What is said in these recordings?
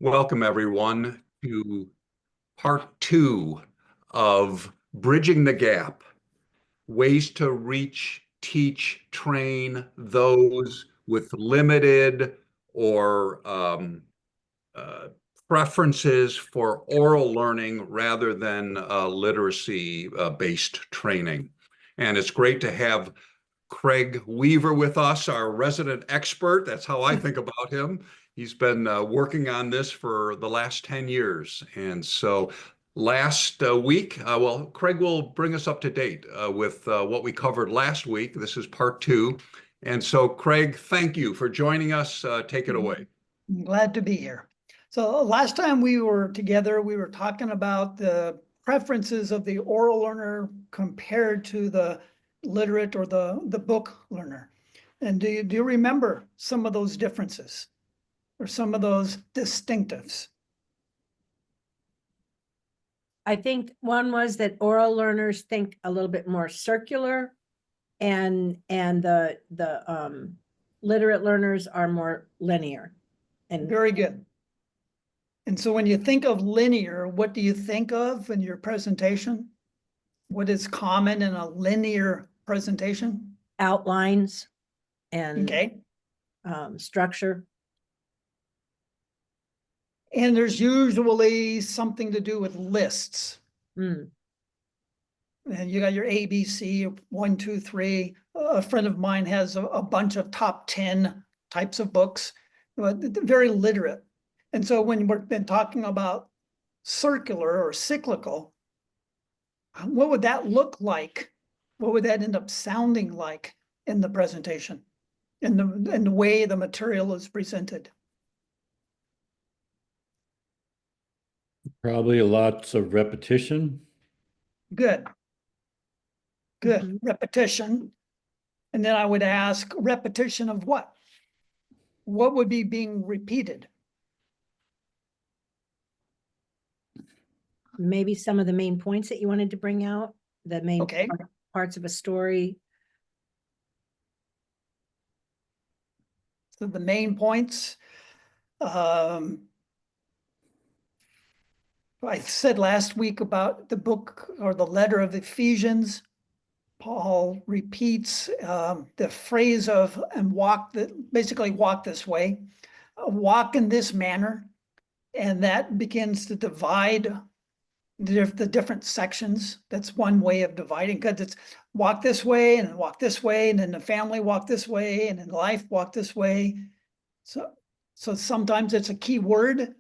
Welcome, everyone, to part two of Bridging the Gap, ways to reach, teach, train those with limited or uh, preferences for oral learning rather than literacy-based training. And it's great to have Craig Weaver with us, our resident expert. That's how I think about him. He's been working on this for the last 10 years. And so last week, well, Craig will bring us up to date with what we covered last week. This is part two. And so, Craig, thank you for joining us. Take it away. I'm glad to be here. So last time we were together, we were talking about the preferences of the oral learner compared to the literate or the book learner. And do you remember some of those differences or some of those distinctives? I think one was that oral learners think a little bit more circular, and the literate learners are more linear. And very good. And so when you think of linear, what do you think of in your presentation? What is common in a linear presentation? outlines and Okay. Structure. And there's usually something to do with lists. Mm. And you got your ABC, 1, 2, 3. A friend of mine has a bunch of top 10 types of books, but very literate. And so when we've been talking about circular or cyclical, what would that look like? What would that end up sounding like in the presentation, in the way the material is presented? Probably lots of repetition. Good. Good. Mm-hmm. Repetition. And then I would ask, repetition of what? What would be being repeated? Maybe some of the main points that you wanted to bring out, the main Okay. parts of a story. So the main points. I said last week about the book or the letter of Ephesians. Paul repeats the phrase of basically walk this way, walk in this manner, and that begins to divide the different sections. That's one way of dividing, because it's walk this way and walk this way, and in the family walk this way, and in life walk this way. So sometimes it's a key word.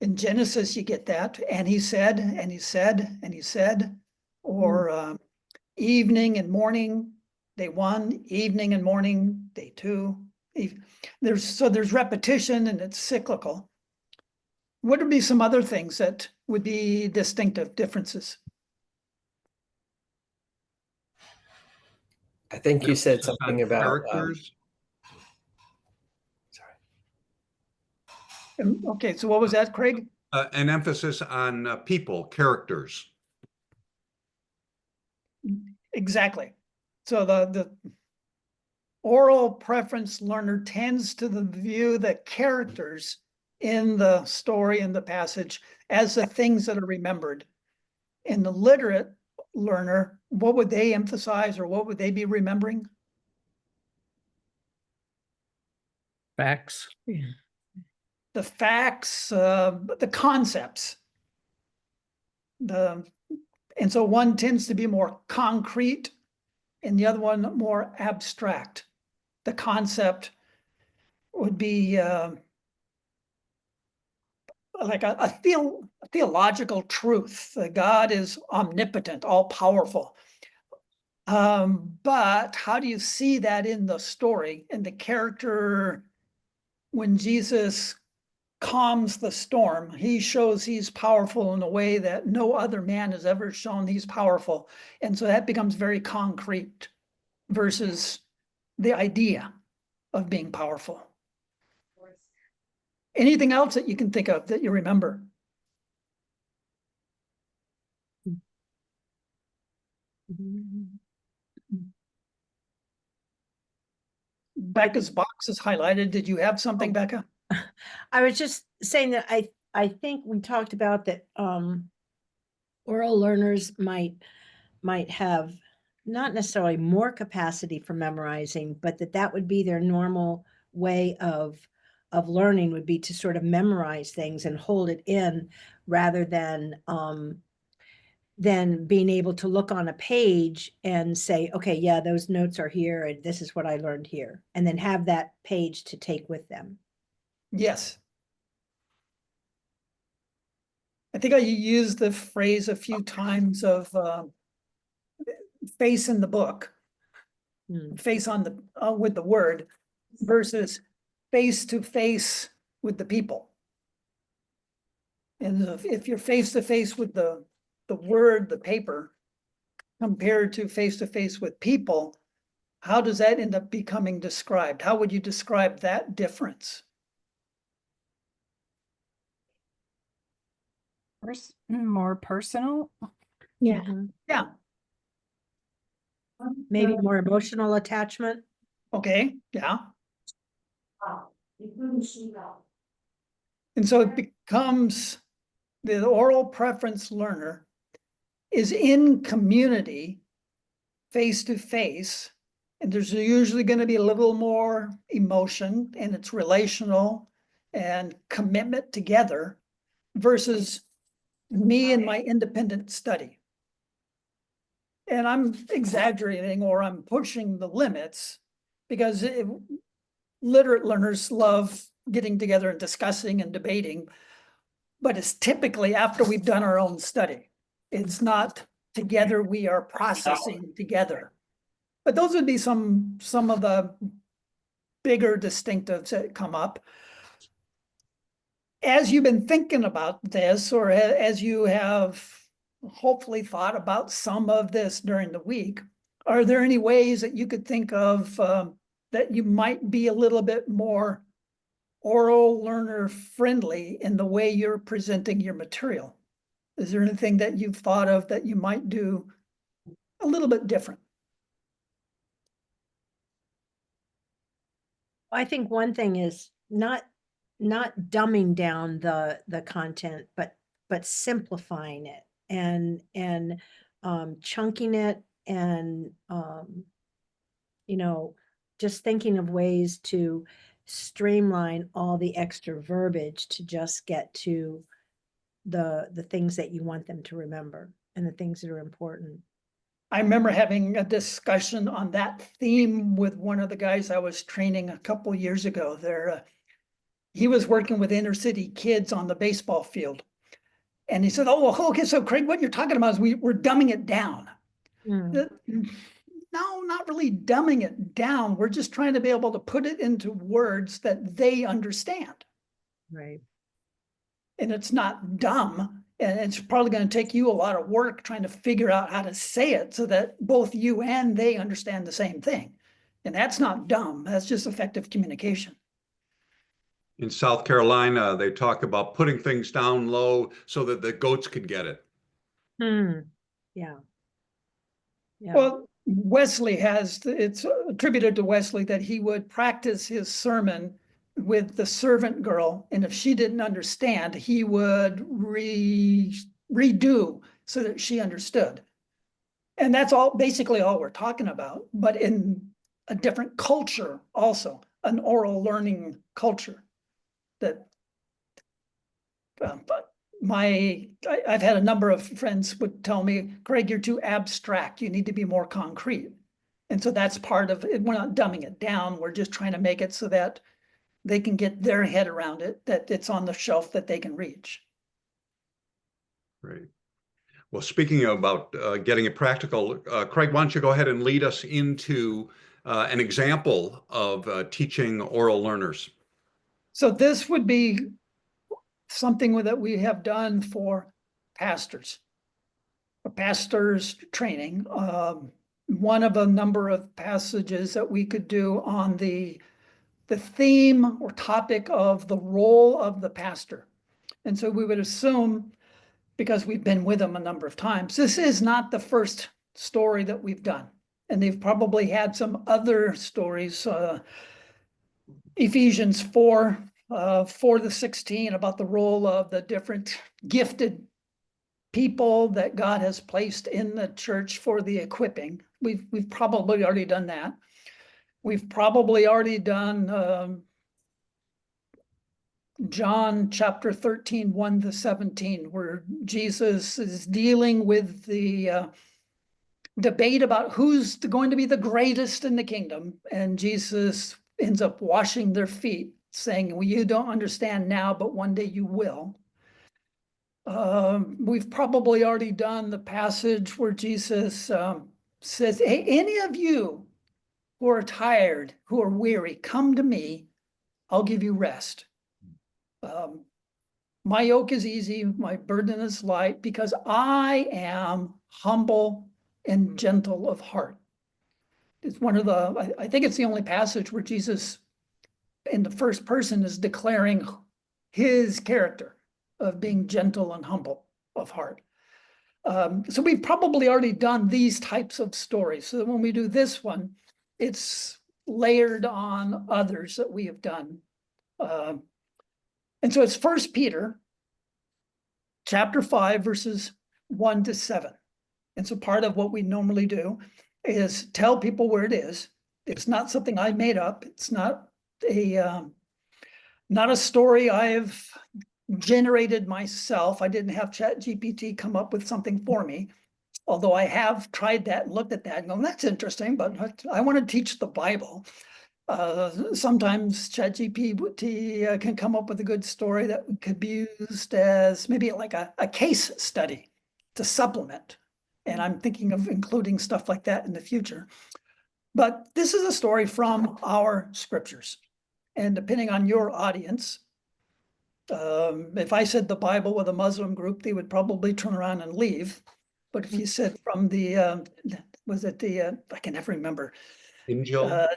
In Genesis, you get that, and he said, and he said, and he said, or evening and morning, day 1, evening and morning, day 2. There's repetition and it's cyclical. What would be some other things that would be distinctive differences? I think you said something about characters. Okay, so what was that, Craig? An emphasis on people, characters. Exactly. So the oral preference learner tends to view the characters in the story, in the passage, as the things that are remembered. In the literate learner, what would they emphasize, or what would they be remembering? Facts. Yeah. The facts, the concepts. And so one tends to be more concrete and the other one more abstract. The concept would be like a theological truth. God is omnipotent, all powerful. But how do you see that in the story, in the character? When Jesus calms the storm, he shows he's powerful in a way that no other man has ever shown he's powerful. And so that becomes very concrete versus the idea of being powerful. Anything else that you can think of that you remember? Becca's box is highlighted. Did you have something, Becca? I was just saying that I think we talked about that, oral learners might have not necessarily more capacity for memorizing, but that would be their normal way of learning, would be to sort of memorize things and hold it in, rather than being able to look on a page and say, okay, yeah, those notes are here and this is what I learned here, and then have that page to take with them. Yes. I think I used the phrase a few times of face in the book, Hmm. face on the with the word versus face to face with the people. And if you're face to face with the word, the paper, compared to face with people, how does that end up becoming described? How would you describe that difference? More personal. Yeah. Mhm. Yeah. Maybe more emotional attachment. Okay. Yeah. And so it becomes the oral preference learner is in community, face to face, and there's usually going to be a little more emotion and it's relational and commitment together versus me and my independent study. And I'm exaggerating or I'm pushing the limits because literate learners love getting together and discussing and debating, but it's typically after we've done our own study. It's not together, we are processing together. But those would be some of the bigger distinctives that come up. As you've been thinking about this, or as you have hopefully thought about some of this during the week, are there any ways that you could think of that you might be a little bit more oral learner friendly in the way you're presenting your material? Is there anything that you've thought of that you might do a little bit different? I think one thing is not dumbing down the content, but simplifying it and chunking it, and you know, just thinking of ways to streamline all the extra verbiage to just get to the things that you want them to remember and the things that are important. I remember having a discussion on that theme with one of the guys I was training a couple years ago. He was working with inner city kids on the baseball field. And he said, oh, okay, so Craig, what you're talking about is we're dumbing it down. Mm, No, not really dumbing it down. We're just trying to be able to put it into words that they understand. right. And it's not dumb. And it's probably going to take you a lot of work trying to figure out how to say it so that both you and they understand the same thing. And that's not dumb. That's just effective communication. In South Carolina, they talk about putting things down low so that the goats could get it. Hmm. Yeah. Yeah. Well, Wesley it's attributed to Wesley that he would practice his sermon with the servant girl. And if she didn't understand, he would redo so that she understood. And that's basically all we're talking about, but in a different culture also, an oral learning culture that, but I've had a number of friends would tell me, Craig, you're too abstract. You need to be more concrete. And so that's part of it. We're not dumbing it down. We're just trying to make it so that they can get their head around it, that it's on the shelf that they can reach. Right. Well, speaking about getting it practical, Craig, why don't you go ahead and lead us into an example of teaching oral learners? So this would be something that we have done for pastors, a pastor's training. One of a number of passages that we could do on the theme or topic of the role of the pastor. And so we would assume, because we've been with them a number of times, this is not the first story that we've done. And they've probably had some other stories. Ephesians 4, 4 to 16 about the role of the different gifted people that God has placed in the church for the equipping. We've probably already done that. We've probably already done John chapter 13, 1 to 17, where Jesus is dealing with the debate about who's going to be the greatest in the kingdom. And Jesus ends up washing their feet, saying, well, you don't understand now, but one day you will. We've probably already done the passage where Jesus says, hey, any of you who are tired, who are weary, come to me, I'll give you rest. My yoke is easy, my burden is light, because I am humble and gentle of heart. It's one of the, I think it's the only passage where Jesus in the first person is declaring his character of being gentle and humble of heart. So we've probably already done these types of stories. So when we do this one, it's layered on others that we have done. And so it's 1 Peter chapter 5, verses 1 to 7. And so part of what we normally do is tell people where it is. It's not something I made up. It's not a story I've generated myself. I didn't have ChatGPT come up with something for me, although I have tried that and looked at that and gone, that's interesting, but I want to teach the Bible. Sometimes ChatGPT can come up with a good story that could be used as maybe like a case study to supplement. And I'm thinking of including stuff like that in the future. But this is a story from our scriptures. And depending on your audience, if I said the Bible with a Muslim group, they would probably turn around and leave. But if you said from the, I can never remember. Injil?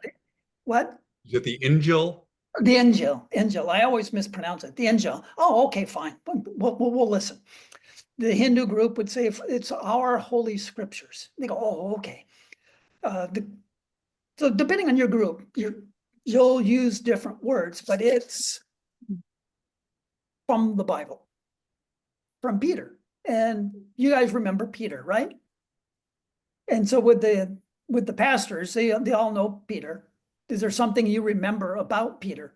What? Is it the Injil? The Injil. I always mispronounce it. The Injil. Oh, okay, fine. We'll listen. The Hindu group would say it's our holy scriptures. They go, oh, okay. So depending on your group, you'll use different words, but it's from the Bible, from Peter. And you guys remember Peter, right? And so with the pastors, they all know Peter. Is there something you remember about Peter?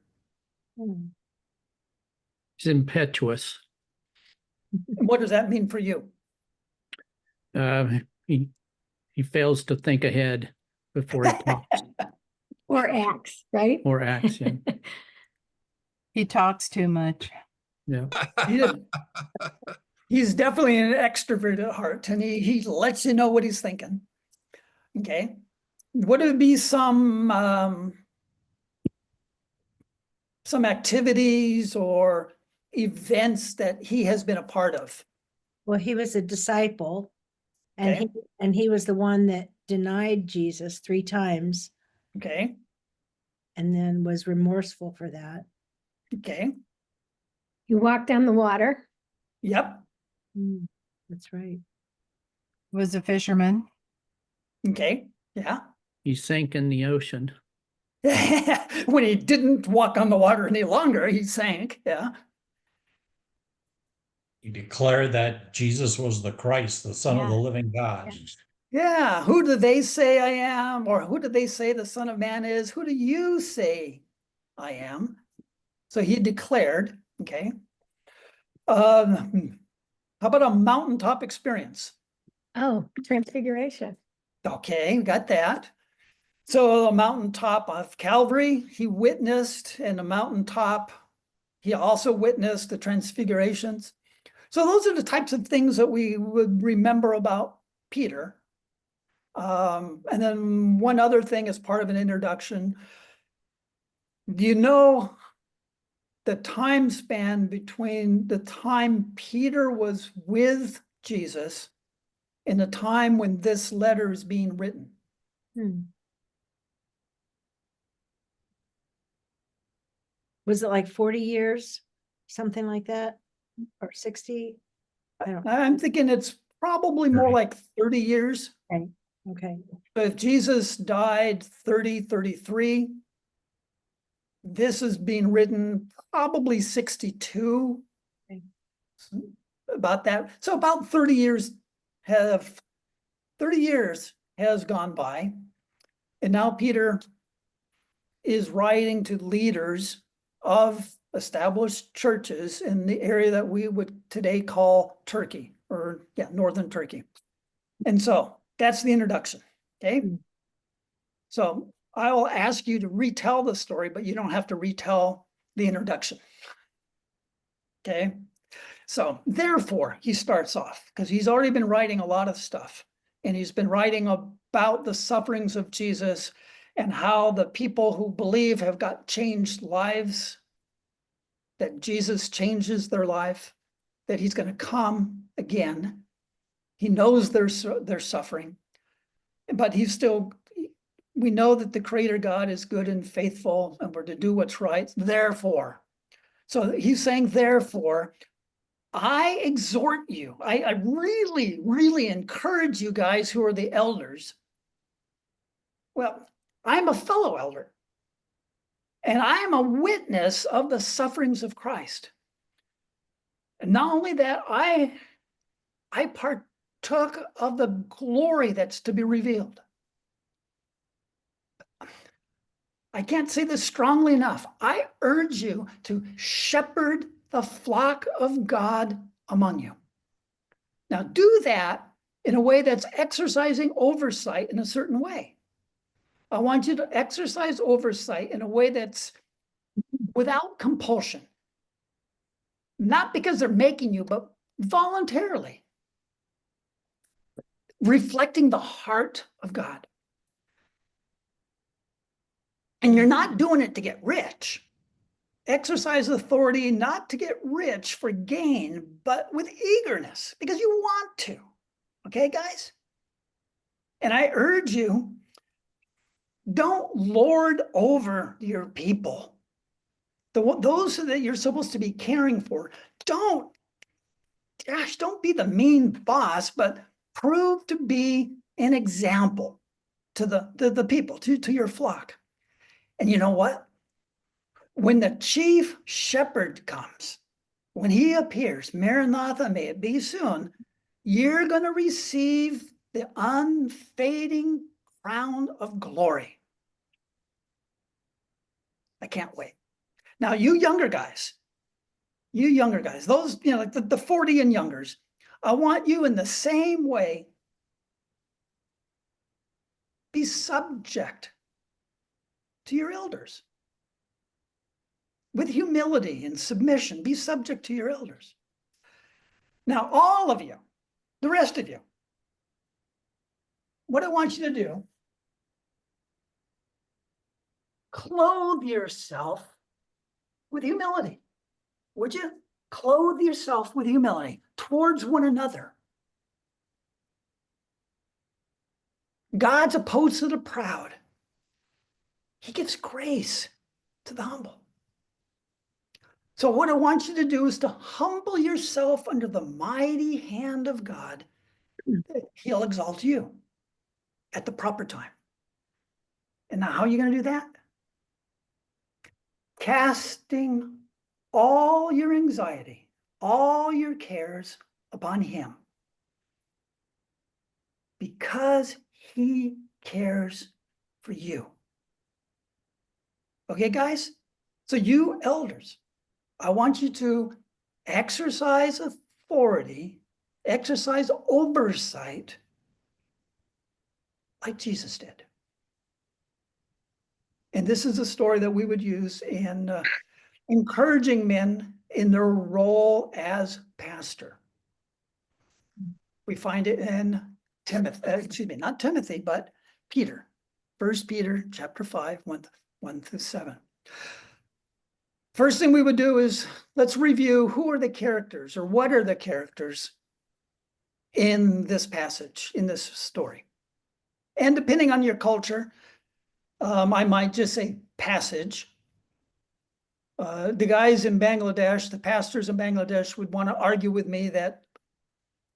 He's impetuous. And what does that mean for you? He fails to think ahead before he talks Or acts, right? or acts. Yeah. He talks too much. Yeah. He's definitely an extrovert at heart, and he lets you know what he's thinking. Okay. Would it be some activities or events that he has been a part of? Well, he was a disciple, and Okay. he was the one that denied Jesus 3 times Okay. and then was remorseful for that. Okay. You walked on the water. Yep. That's right. Was a fisherman. Okay. Yeah. He sank in the ocean. When he didn't walk on the water any longer, he sank. Yeah. He declared that Jesus was the Christ, the Son of the living God. Yeah. Who do they say I am? Or who do they say the Son of Man is? Who do you say I am? So he declared, okay. How about a mountaintop experience? Oh, transfiguration. Okay, got that. So a mountaintop of Calvary, he witnessed, and a mountaintop, he also witnessed the transfigurations. So those are the types of things that we would remember about Peter. And then one other thing as part of an introduction, do you know the time span between the time Peter was with Jesus and the time when this letter is being written? Was it like 40 years, something like that, or 60? I don't. I'm thinking it's probably more like 30 years. Okay. So if Jesus died 33, This is being written probably 62. Okay. About that. So about 30 years have 30 years has gone by. And now Peter is writing to leaders of established churches in the area that we would today call Turkey, or yeah, northern Turkey. And so that's the introduction. Okay. Mm. So I will ask you to retell the story, but you don't have to retell the introduction. Okay. So therefore, he starts off because he's already been writing a lot of stuff, and he's been writing about the sufferings of Jesus and how the people who believe have got changed lives, that Jesus changes their life, that he's going to come again. He knows they're suffering, but we know that the Creator God is good and faithful, and we're to do what's right. Therefore, so he's saying, therefore, I exhort you, I really, really encourage you guys who are the elders. Well, I'm a fellow elder, and I am a witness of the sufferings of Christ. And not only that, I partook of the glory that's to be revealed. I can't say this strongly enough. I urge you to shepherd the flock of God among you. Now, do that in a way that's exercising oversight in a certain way. I want you to exercise oversight in a way that's without compulsion. Not because they're making you, but voluntarily. Reflecting the heart of God. And you're not doing it to get rich. Exercise authority not to get rich for gain, but with eagerness, because you want to. Okay, guys? And I urge you, don't lord over your people. Those that you're supposed to be caring for, don't be the mean boss, but prove to be an example to the people, to your flock. And you know what? When the chief shepherd comes, when he appears, Maranatha, may it be soon, you're going to receive the unfading crown of glory. I can't wait. Now, you younger guys, those, like the 40 and youngers, I want you in the same way, be subject to your elders. With humility and submission, be subject to your elders. Now, all of you, the rest of you, what I want you to do, clothe yourself with humility. Would you? Clothe yourself with humility towards one another. God's opposed to the proud. He gives grace to the humble. So what I want you to do is to humble yourself under the mighty hand of God. He'll exalt you at the proper time. And now how are you going to do that? Casting all your anxiety, all your cares upon him, because he cares for you. Okay, guys? So you elders, I want you to exercise authority, exercise oversight like Jesus did. And this is a story that we would use in encouraging men in their role as pastor. We find it in not Timothy, but Peter. 1 Peter chapter 5, 1 through 7. First thing we would do is let's review who are the characters, or what are the characters in this passage, in this story. And depending on your culture, I might just say passage. The guys in Bangladesh, the pastors in Bangladesh would want to argue with me that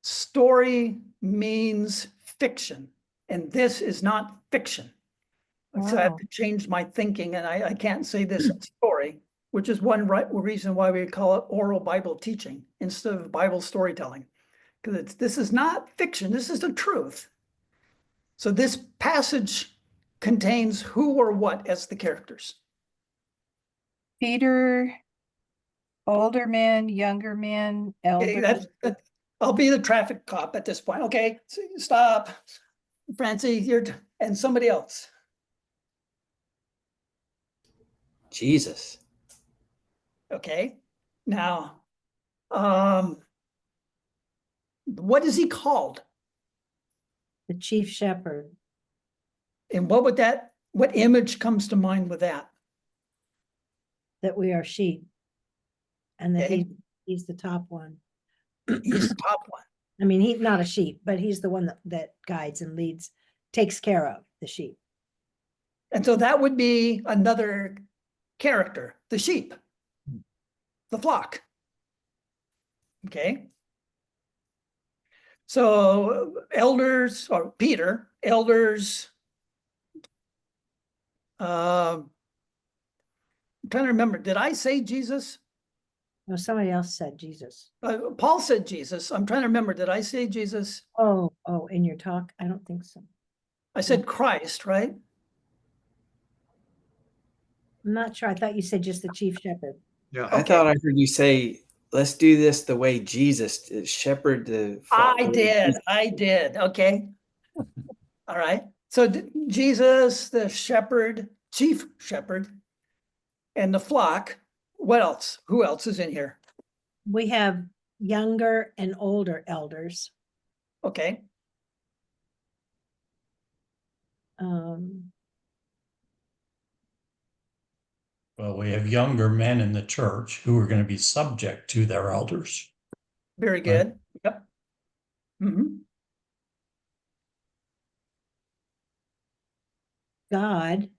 story means fiction, and this is not fiction. So I have Wow. to change my thinking, and I can't say this story, which is one reason why we call it oral Bible teaching instead of Bible storytelling. Because this is not fiction, this is the truth. So this passage contains who or what as the characters. Peter, older men, younger men, Okay, elders. I'll be the traffic cop at this point. Okay, stop. Francie, and somebody else. Jesus. Okay, now, what is he called? The chief shepherd. And what image comes to mind with that? That we are sheep. And that Okay. he's the top one. He's the top one. I mean, he's not a sheep, but he's the one that guides and leads, takes care of the sheep. And so that would be another character, the sheep, the flock. Okay. So elders, or Peter, elders, I'm trying to remember, did I say Jesus? No, somebody else said Jesus. Paul said Jesus. I'm trying to remember, did I say Jesus? Oh, in your talk? I don't think so. I said Christ, right? I'm not sure. I thought you said just the chief shepherd. Yeah. I thought I heard you say, let's do this the way Jesus shepherd the flock. I did. Okay. All right. So Jesus, the shepherd, chief shepherd, and the flock. What else? Who else is in here? We have younger and older elders. Okay. Well, we have younger men in the church who are going to be subject to their elders. Very good. Yep. God,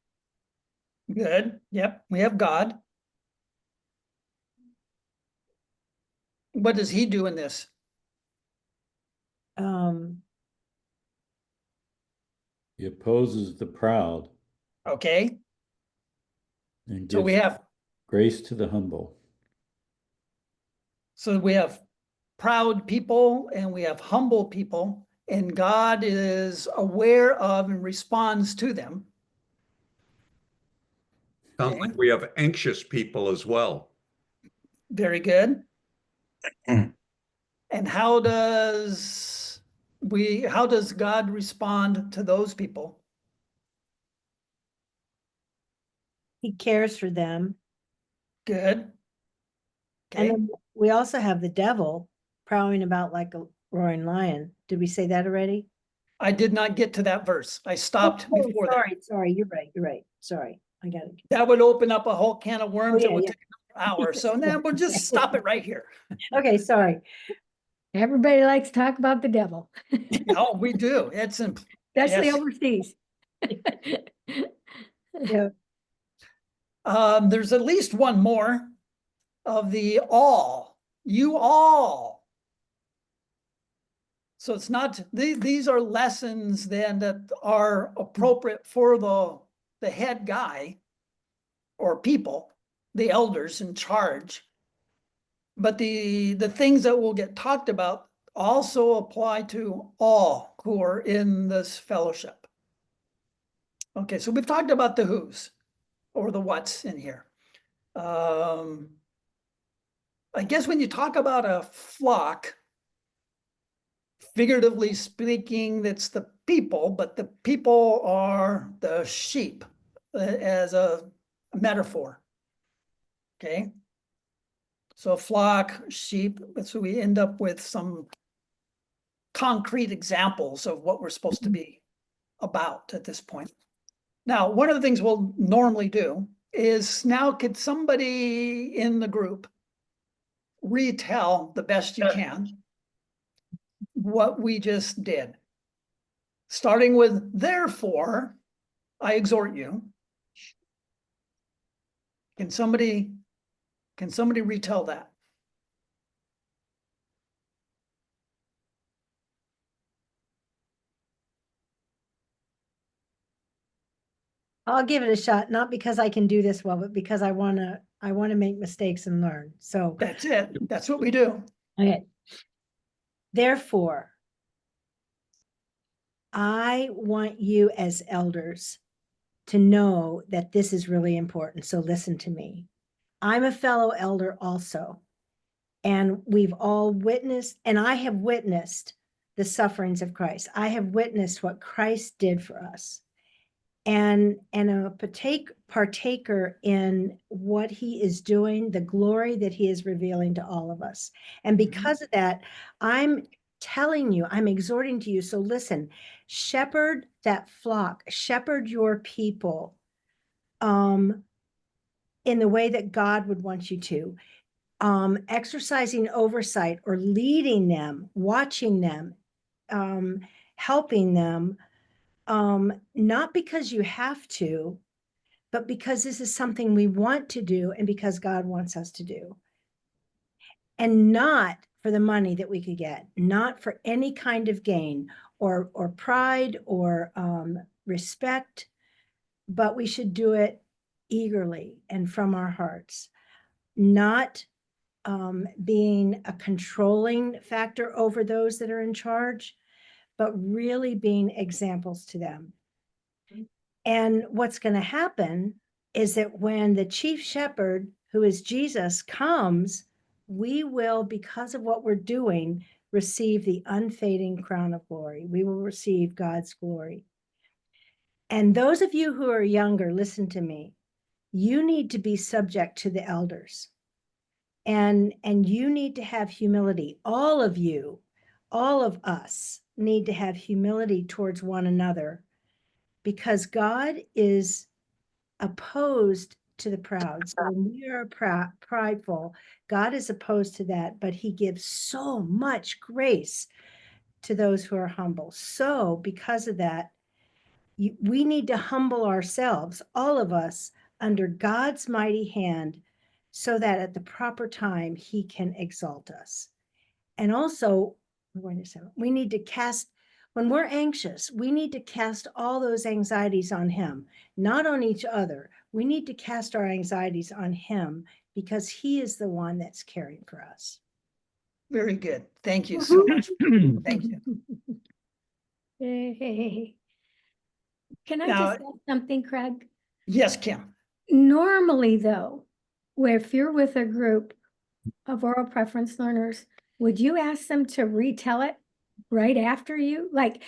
Good. Yep. We have God. What does he do in this? He opposes the proud Okay. and So gives we have grace to the humble. proud people and we have humble people, and God is aware of and responds to them. Sounds Okay. like we have anxious people as well. Very good. And how does God respond to those people? he cares for them. Good. And Okay. then we also have the devil prowling about like a roaring lion. Did we say that already? I did not get to that verse. I stopped Oh, before that. sorry. You're right. Sorry. I got it. That would open up a whole can of worms that yeah, would yeah. take an hour. So now we'll just stop it right here. Okay, sorry. Everybody likes to talk about the devil, No, we do. especially Yes. overseas. Yeah. There's at least one more of the all. You all. So it's not, these are lessons then that are appropriate for the head guy or people, the elders in charge. But the things that will get talked about also apply to all who are in this fellowship. Okay, so we've talked about the who's or the what's in here. I guess when you talk about a flock, figuratively speaking, that's the people, but the people are the sheep as a metaphor. Okay. So flock, sheep, so we end up with some concrete examples of what we're supposed to be about at this point. Now, one of the things we'll normally do is now could somebody in the group retell the best you can what we just did? Starting with therefore, I exhort you. Can somebody retell that? I'll give it a shot, not because I can do this well, but because I wanna make mistakes and learn. So, That's it. That's what we do. okay. Therefore, I want you as elders to know that this is really important. So listen to me. I'm a fellow elder also. And we've all witnessed, and I have witnessed the sufferings of Christ. I have witnessed what Christ did for us. And a partaker in what he is doing, the glory that he is revealing to all of us. And because of that, I'm telling you, I'm exhorting to you. So listen, shepherd that flock, shepherd your people in the way that God would want you to. Exercising oversight or leading them, watching them, helping them, not because you have to, but because this is something we want to do and because God wants us to do. And not for the money that we could get, not for any kind of gain or pride or respect, but we should do it eagerly and from our hearts, not being a controlling factor over those that are in charge, but really being examples to them. And what's going to happen is that when the chief shepherd, who is Jesus, comes, we will, because of what we're doing, receive the unfading crown of glory. We will receive God's glory. And those of you who are younger, listen to me. You need to be subject to the elders. And you need to have humility. All of you, all of us need to have humility towards one another because God is opposed to the proud. So when we are prideful, God is opposed to that, but he gives so much grace to those who are humble. So because of that, we need to humble ourselves, all of us, under God's mighty hand so that at the proper time he can exalt us. And also, we need to cast, when we're anxious, we need to cast all those anxieties on him, not on each other. We need to cast our anxieties on him because he is the one that's caring for us. Very good. Thank you so much. Thank you. Hey. Can I Now- just add something, Craig? Yes, Kim. Normally, though, where if you're with a group of oral preference learners, would you ask them to retell it right after you? Like,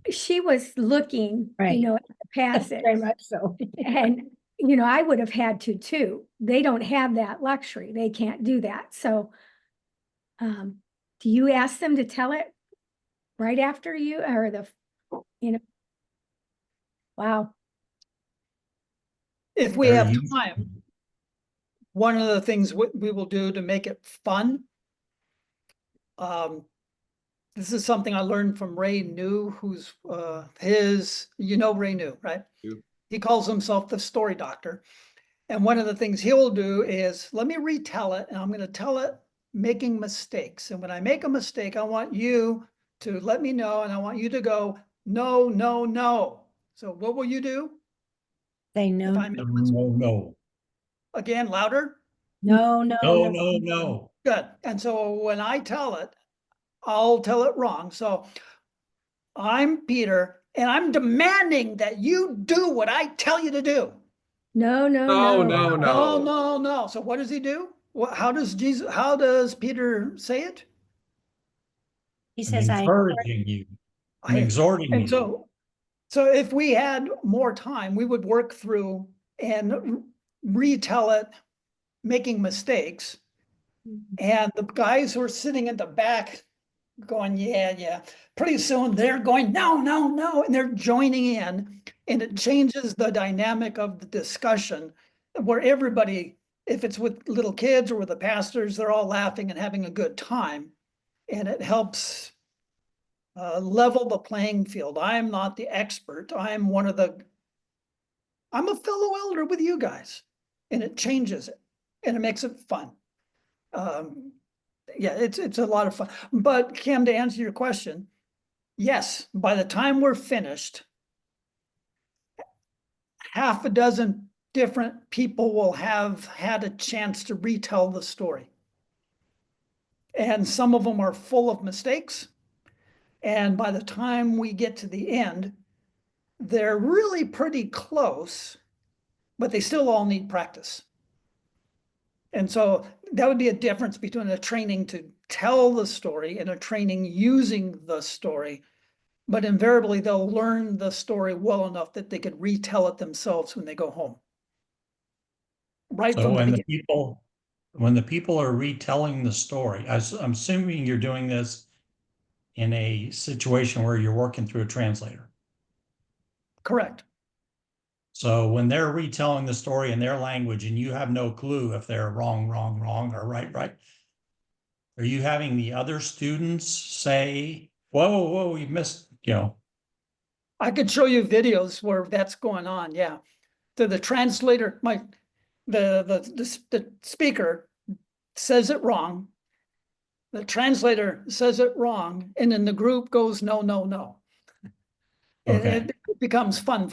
she was looking, Right. at the passage. Very much so. And, I would have had to too. They don't have that luxury. They can't do that. So, do you ask them to tell it right after you or wow. If we Very have useful. time, one of the things we will do to make it fun. This is something I learned from Ray New, who's Ray New, right? Yeah. He calls himself the story doctor. And one of the things he'll do is, let me retell it, and I'm going to tell it making mistakes. And when I make a mistake, I want you to let me know, and I want you to go, no, no, no. So what will you do? Say If no, I make No. again, louder? no. No. Good. And so when I tell it, I'll tell it wrong. So I'm Peter, and I'm demanding that you do what I tell you to do. No. No. So what does he do? How does Peter say it? He I'm says, encouraging you. I'm exhorting And you. so if we had more time, we would work through and retell it, making mistakes. And the guys who are sitting in the back going, yeah. Pretty soon they're going, no. And they're joining in. And it changes the dynamic of the discussion where everybody, if it's with little kids or with the pastors, they're all laughing and having a good time. And it helps level the playing field. I'm not the expert. I'm a fellow elder with you guys. And it changes it. And it makes it fun. Yeah, it's a lot of fun. But Kim, to answer your question, yes, by the time we're finished, half a dozen different people will have had a chance to retell the story. And some of them are full of mistakes. And by the time we get to the end, they're really pretty close, but they still all need practice. And so that would be a difference between a training to tell the story and a training using the story. But invariably, they'll learn the story well enough that they could retell it themselves when they go home. Right So from the when the beginning. people are retelling the story, I'm assuming you're doing this in a situation where you're working through a translator. Correct. So when they're retelling the story in their language and you have no clue if they're wrong, or right, are you having the other students say, whoa, you missed, I could show you videos where that's going on. Yeah. The translator, the speaker says it wrong. The translator says it wrong, and then the group goes, no, no, no. Okay. It becomes fun.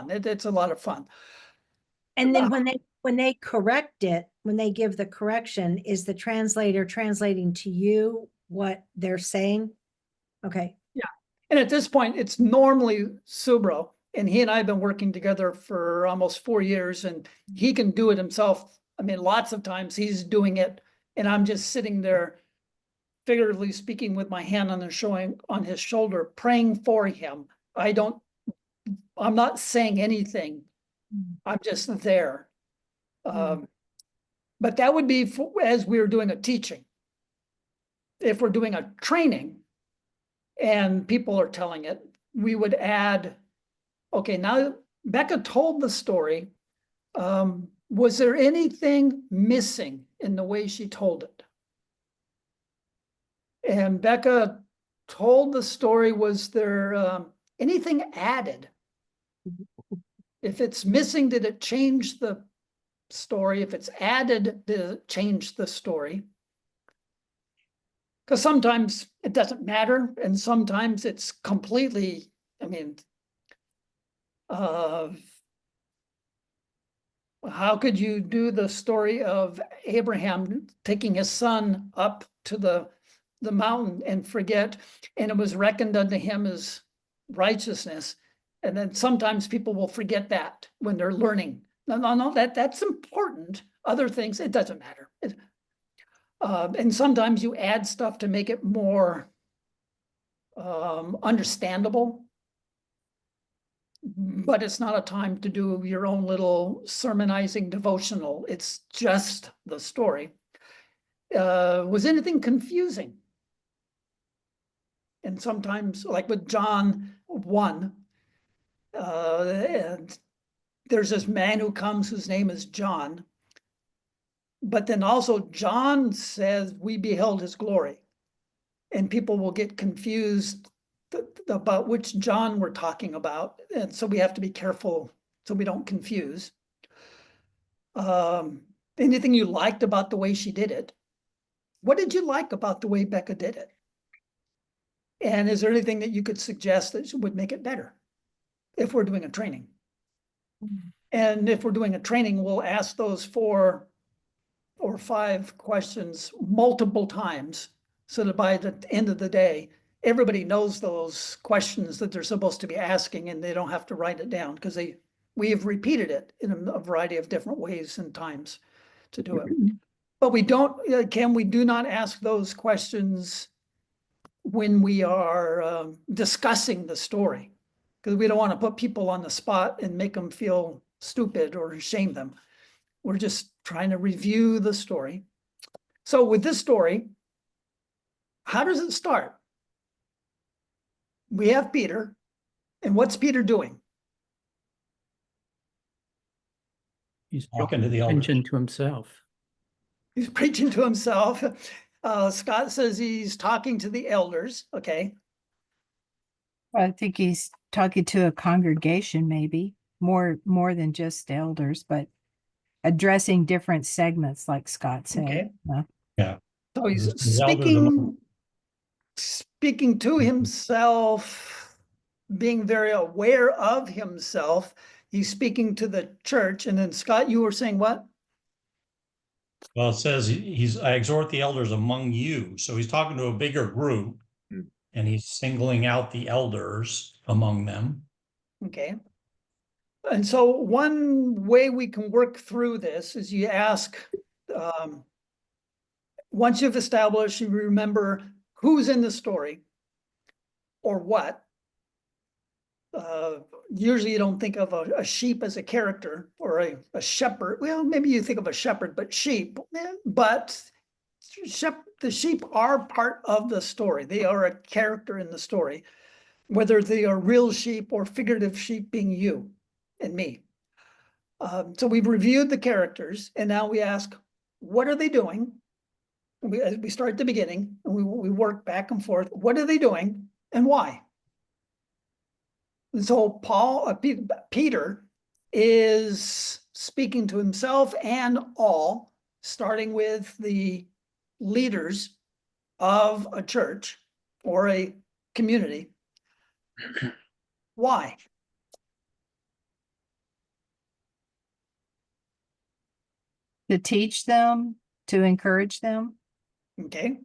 It's a lot of fun. And then when they correct it, when they give the correction, is the translator translating to you what they're saying? Okay. Yeah. And at this point, it's normally Subro, and he and I have been working together for almost 4 years, and he can do it himself. I mean, lots of times he's doing it, and I'm just sitting there, figuratively speaking, with my hand on his shoulder, praying for him. I'm not saying anything. I'm just there. But that would be as we were doing a teaching. If we're doing a training and people are telling it, we would add, okay, now Becca told the story. Was there anything missing in the way she told it? And Becca told the story. Was there anything added? If it's missing, did it change the story? If it's added, did it change the story? Because sometimes it doesn't matter, and sometimes it's completely, I mean, how could you do the story of Abraham taking his son up to the mountain and forget, and it was reckoned unto him as righteousness? And then sometimes people will forget that when they're learning. No, that's important. Other things, it doesn't matter. And sometimes you add stuff to make it more understandable. But it's not a time to do your own little sermonizing devotional. It's just the story. Was anything confusing? And sometimes, like with John 1, and there's this man who comes whose name is John. But then also John says, we beheld his glory. And people will get confused about which John we're talking about. And so we have to be careful so we don't confuse. Anything you liked about the way she did it? What did you like about the way Becca did it? And is there anything that you could suggest that would make it better if we're doing a training? And if we're doing a training, we'll ask those 4 or 5 questions multiple times so that by the end of the day, everybody knows those questions that they're supposed to be asking, and they don't have to write it down because we have repeated it in a variety of different ways and times to do it. But we do not ask those questions when we are discussing the story, because we don't want to put people on the spot and make them feel stupid or shame them. We're just trying to review the story. So with this story, how does it start? We have Peter, and what's Peter doing? He's talking to the elders. preaching to himself. He's preaching to himself. Scott says he's talking to the elders. Okay. I think he's talking to a congregation, maybe more than just elders, but addressing different segments, like Scott said. Okay. Yeah. So he's The elders speaking to himself, being very aware of himself. he's speaking to the church. And then Scott, you were saying what? Well, it says I exhort the elders among you. So he's talking to a bigger group Hmm. and he's singling out the elders among them. Okay. And so one way we can work through this is you ask, once you've established, you remember who's in the story or what. Usually you don't think of a sheep as a character or a shepherd. Well, maybe you think of a shepherd, but sheep. But the sheep are part of the story. They are a character in the story, whether they are real sheep or figurative sheep being you and me. So we've reviewed the characters, and now we ask, what are they doing? We start at the beginning, and we work back and forth. What are they doing, and why? And so Peter is speaking to himself and all, starting with the leaders of a church or a community. Why? To teach them, to encourage them. Okay.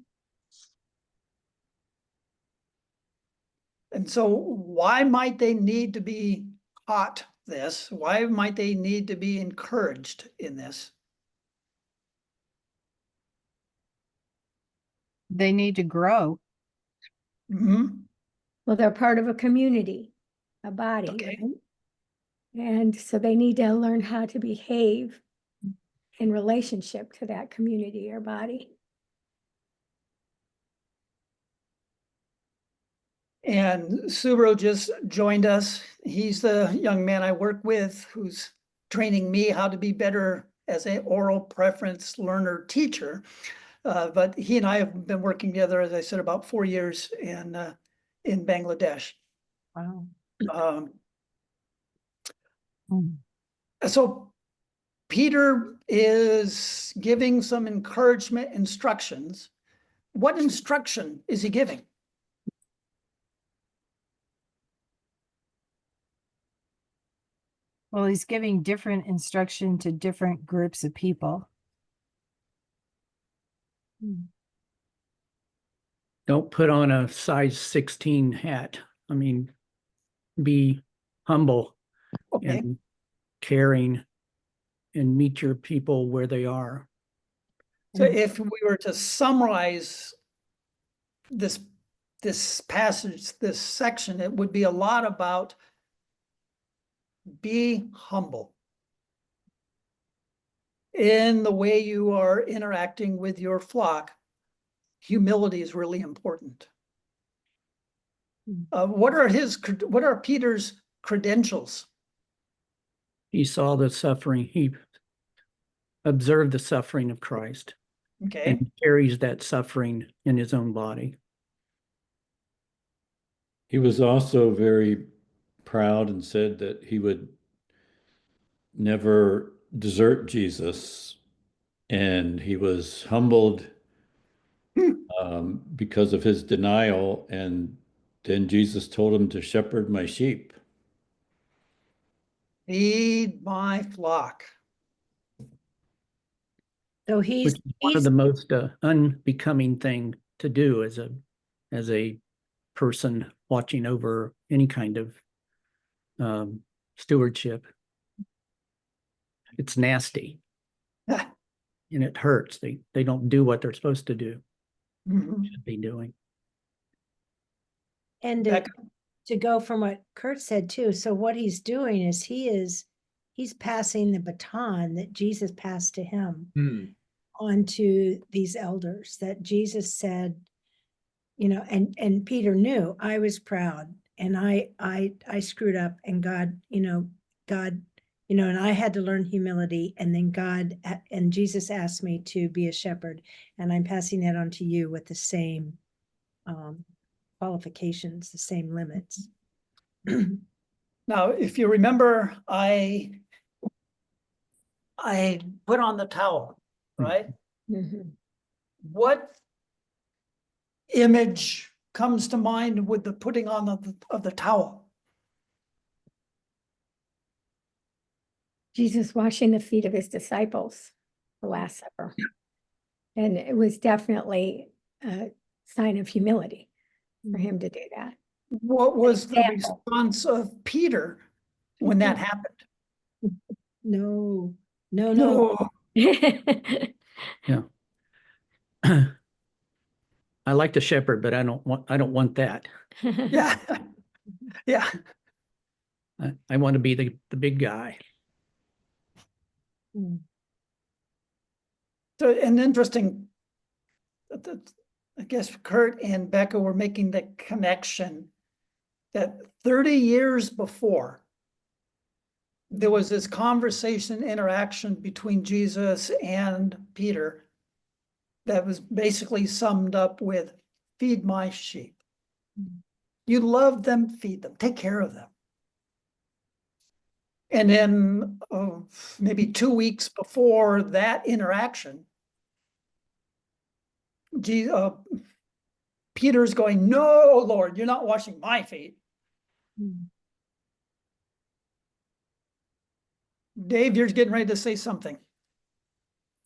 And so why might they need to be taught this? Why might they need to be encouraged in this? They need to grow. Mhm. Well, they're part of a community, a body, Okay. right? And so they need to learn how to behave in relationship to that community or body. And Subro just joined us. He's the young man I work with who's training me how to be better as an oral preference learner teacher. But he and I have been working together, as I said, about 4 years in Bangladesh. Wow. Mm. So Peter is giving some encouragement instructions. What instruction is he giving? Well, he's giving different instruction to different groups of people. Don't put on a size 16 hat. I mean, be humble Okay. and caring and meet your people where they are. So if we were to summarize this passage, this section, it would be a lot about be humble in the way you are interacting with your flock. Humility is really important. What are Peter's credentials? He saw the suffering. He observed the suffering of Christ Okay. and carries that suffering in his own body. He was also very proud and said that he would never desert Jesus. And he was humbled because of his denial. And then Jesus told him to shepherd my sheep. Feed my flock. So Which is one of the most unbecoming thing to do as a person watching over any kind of stewardship. It's nasty and it hurts. They don't do what they're supposed to do, Mhm. should be doing. And to go from what Kurt said too, so what he's doing is he's passing the baton that Jesus passed to him onto these elders, that Jesus said, you know, and Peter knew I was proud and I screwed up, and God, and I had to learn humility, and then God and Jesus asked me to be a shepherd, and I'm passing that on to you with the same qualifications, the same limits. Now, if you remember, I put on the towel, right? Mm-hmm. What image comes to mind with the putting on of the towel? Jesus washing the feet of his disciples, the Last Supper. And it was definitely a sign of humility for him to do that. What was the example. response of Peter when that happened? No, no. No. I like the shepherd, but I don't want that. Yeah. Yeah. I want to be the big guy. So an interesting, I guess Kurt and Becca were making the connection that 30 years before, there was this conversation, interaction between Jesus and Peter that was basically summed up with, feed my sheep. You love them, feed them, take care of them. And then maybe 2 weeks before that interaction, Peter's going, no, Lord, you're not washing my feet. Dave, you're getting ready to say something.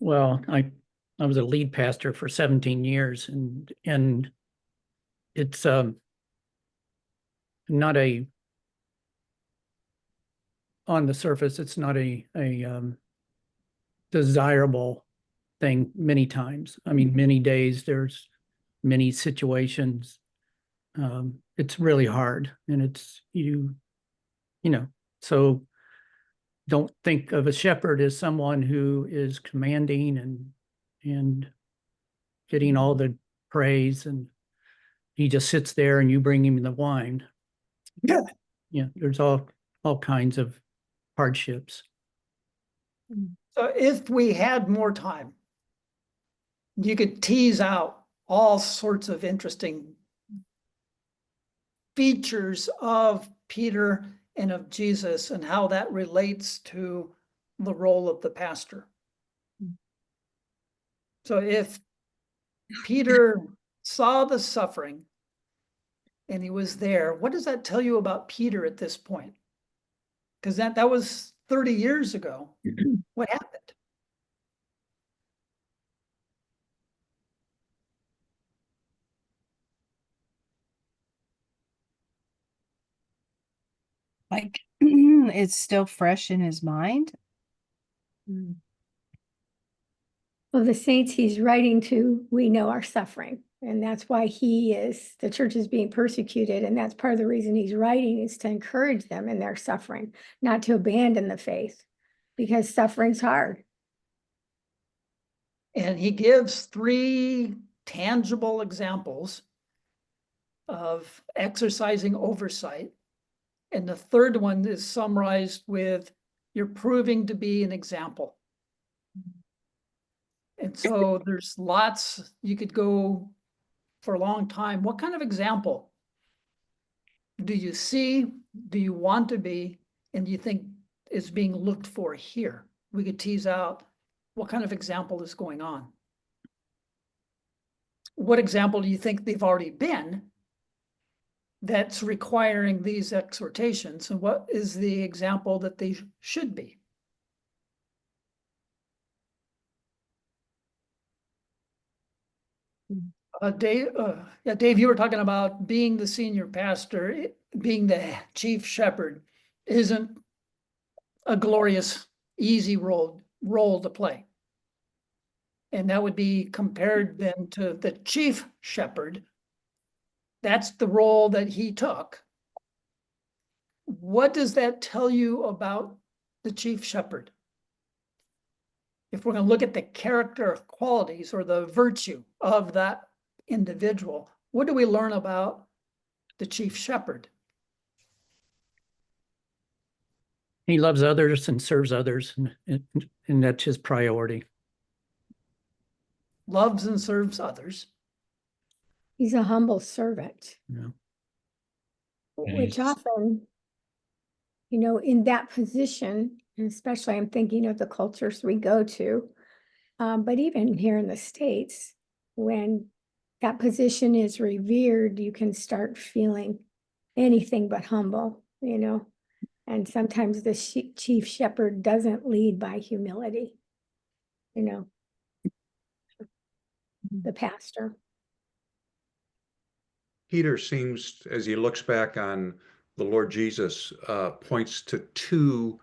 Well, I was a lead pastor for 17 years, and it's not on the surface, it's not a desirable thing many times. I mean, many days, there's many situations. It's really hard, and it's you know, so don't think of a shepherd as someone who is commanding and getting all the praise, and he just sits there and you bring him the wine. Yeah. Yeah, there's all kinds of hardships. So if we had more time, you could tease out all sorts of interesting features of Peter and of Jesus and how that relates to the role of the pastor. So if Peter saw the suffering and he was there, what does that tell you about Peter at this point? Because that was 30 years ago. What happened? Like it's still fresh in his mind. Well, the saints he's writing to, we know are suffering. And that's why the church is being persecuted. And that's part of the reason he's writing, is to encourage them in their suffering, not to abandon the faith, because suffering's hard. And he gives 3 tangible examples of exercising oversight. And the third one is summarized with, you're proving to be an example. And so there's lots, you could go for a long time. What kind of example do you see, do you want to be, and do you think is being looked for here? We could tease out what kind of example is going on. What example do you think they've already been that's requiring these exhortations? And what is the example that they should be? Dave, Dave, you were talking about being the senior pastor, being the chief shepherd isn't a glorious, easy role to play. And that would be compared then to the chief shepherd. That's the role that he took. What does that tell you about the chief shepherd? If we're going to look at the character qualities or the virtue of that individual, what do we learn about the chief shepherd? He loves others and serves others, and that's his priority. Loves and serves others. He's a humble servant. Yeah. Which often, in that position, and especially I'm thinking of the cultures we go to, but even here in the States, when that position is revered, you can start feeling anything but humble, And sometimes the chief shepherd doesn't lead by humility, you know, the pastor. Peter seems, as he looks back on the Lord Jesus, points to two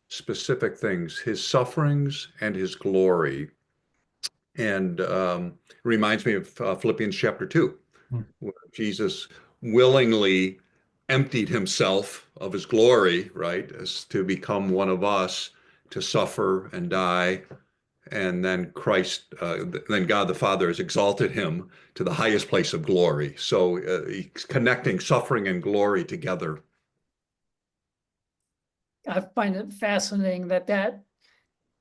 specific things, his sufferings and his glory. And reminds me of Philippians chapter 2, where Jesus willingly emptied himself of his glory, right, as to become one of us, to suffer and die. And then then God the Father has exalted him to the highest place of glory. So he's connecting suffering and glory together. I find it fascinating that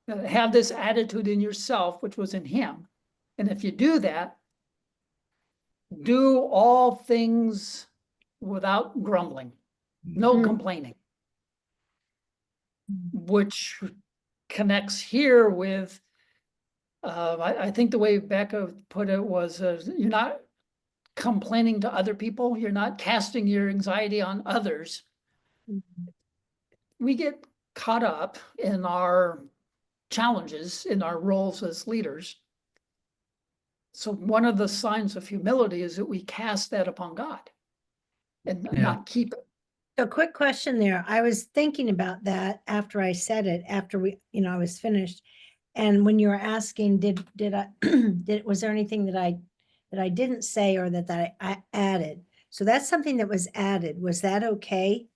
have this attitude in yourself, which was in him. And if you do that, do all things without grumbling, no Mm. complaining, which connects here with, I think the way Becca put it was, you're not complaining to other people. You're not casting your anxiety on others. We get caught up in our challenges, in our roles as leaders. So one of the signs of humility is that we cast that upon God and Yeah. not keep it. So quick question there. I was thinking about that after I said it, after I was finished. And when you were asking, did I, was there anything that I didn't say or that I added? So that's something that was added. Was that okay?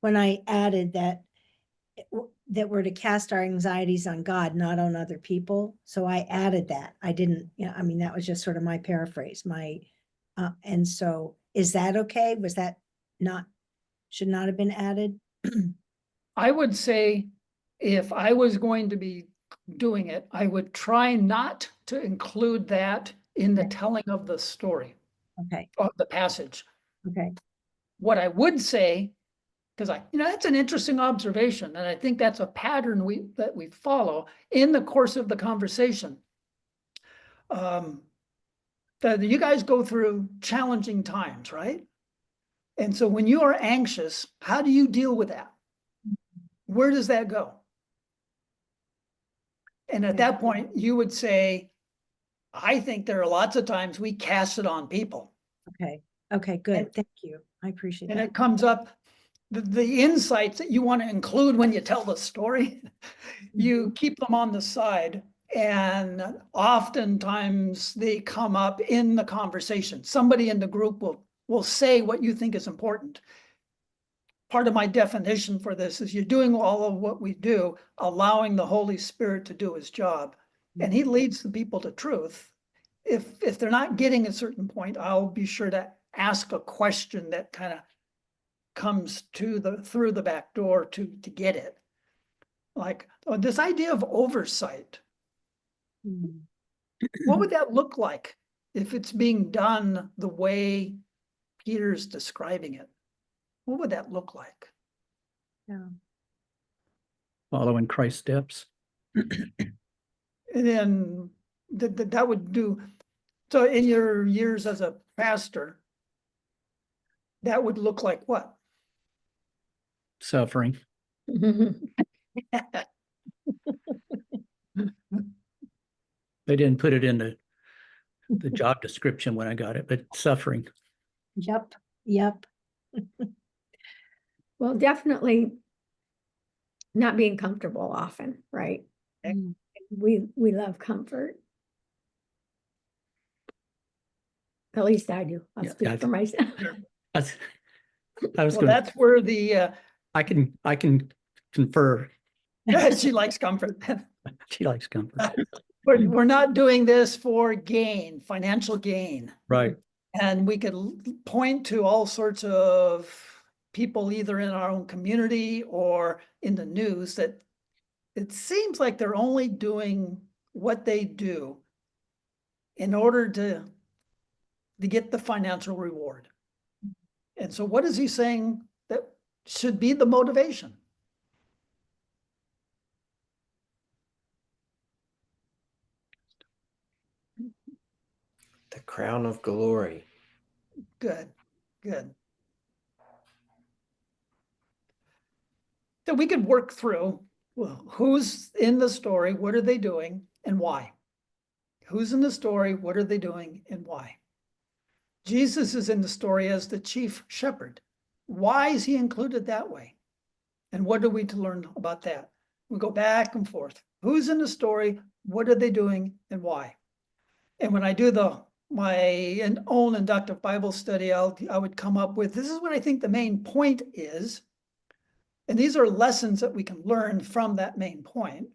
When I added that, that we're to cast our anxieties on God, not on other people. So I added that. I didn't, I mean, that was just sort of my paraphrase, and so is that okay? Was that should not have been added? I would say if I was going to be doing it, I would try not to include that in the Okay. telling of the story Okay, of the passage. okay. What I would say, because that's an interesting observation, and I think that's a pattern that we follow in the course of the conversation. That you guys go through challenging times, right? And so when you are anxious, how do you deal with that? Where does that go? And at that point, you would say, I think there are lots of times we cast it on people. Okay, okay, good. And- Thank you. I appreciate And that. it comes up, the insights that you want to include when you tell the story, you keep them on the side. And oftentimes they come up in the conversation. Somebody in the group will say what you think is important. Part of my definition for this is you're doing all of what we do, allowing the Holy Spirit to do his job. And he leads the people to truth. If they're not getting a certain point, I'll be sure to ask a question that kind of comes through the back door to get it. Like this idea of oversight. Mm. What would that look like if it's being done the way Peter's describing it? What would that look like? Yeah. Following Christ's steps. And then that would do, so in your years as a pastor, that would look like what? Suffering. They didn't put it in the job description when I got it, but suffering. Yep, yep. Well, definitely not being comfortable often, right? Mm. We love comfort. At least I do. I'll Yeah, speak for myself. I was Well, going. that's where the I can confer. she likes comfort. She likes comfort. We're not doing this for gain, financial gain. Right. And we could point to all sorts of people either in our own community or in the news that it seems like they're only doing what they do in order to get the financial reward. And so what is he saying that should be the motivation? The crown of glory. Good, good. So we could work through, well, who's in the story, what are they doing, and why? Who's in the story, what are they doing, and why? Jesus is in the story as the chief shepherd. Why is he included that way? And what are we to learn about that? We go back and forth. Who's in the story? What are they doing and why? And when I do my own inductive Bible study, I would come up with, this is what I think the main point is. And these are lessons that we can learn from that main point.